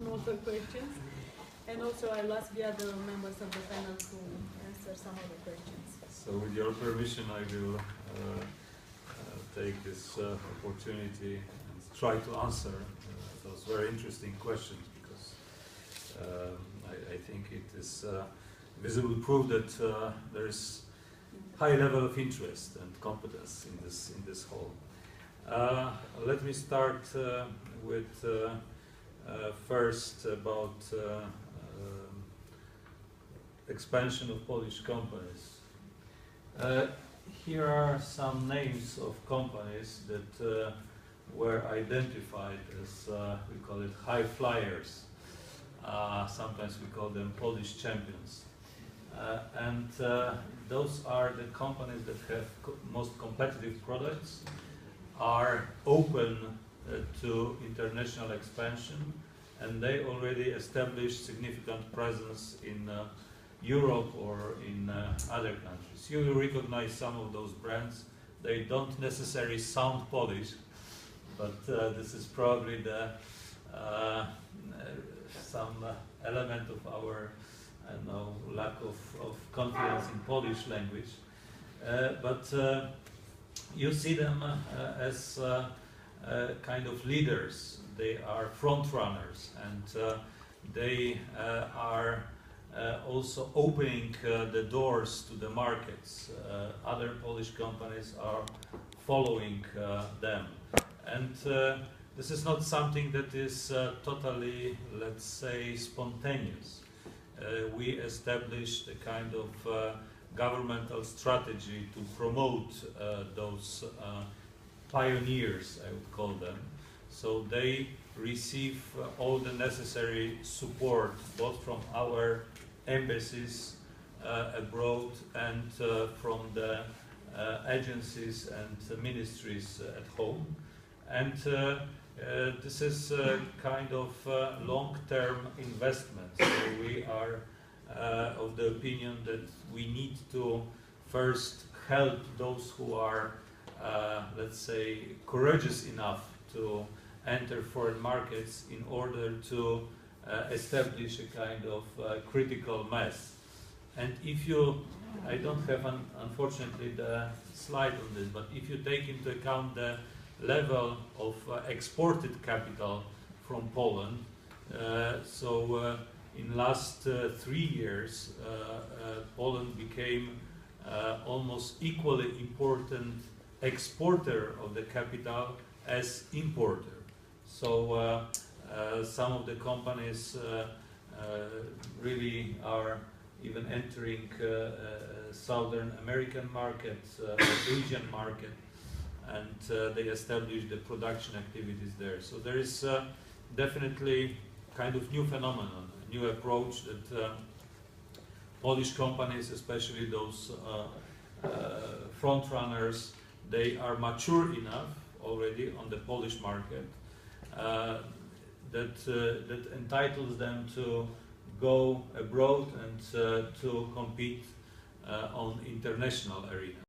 More questions, and also I'll ask the other members of the panel to answer some of the questions. So with your permission, I will take this opportunity and try to answer those very interesting questions, because I think it is visible proof that there is high level of interest and competence in this hall. Let me start with first about expansion of Polish companies. Here are some names of companies that were identified as, we call it high flyers. Sometimes we call them Polish champions. And those are the companies that have most competitive products, are open to international expansion, and they already established significant presence in Europe or in other countries. You will recognize some of those brands. They don't necessarily sound Polish, but this is probably the some element of our, I don't know, lack of confidence in Polish language. But you see them as kind of leaders. They are front runners, and they are also opening the doors to the markets. Other Polish companies are following them, and this is not something that is totally, let's say, spontaneous. We established a kind of governmental strategy to promote those pioneers, I would call them. So they receive all the necessary support, both from our embassies abroad and from the agencies and ministries at home. And this is a kind of long-term investment. So we are of the opinion that we need to first help those who are, let's say, courageous enough to enter foreign markets in order to establish a kind of critical mass. And if you, I don't have unfortunately the slide on this, but if you take into account the level of exported capital from Poland, in last 3 years, Poland became almost equally important exporter of the capital as importer. So some of the companies really are even entering Southern American markets, Asian market, and they establish the production activities there. So there is definitely kind of new phenomenon, a new approach that Polish companies, especially those front runners, they are mature enough already on the Polish market that entitles them to go abroad and to compete on international arena.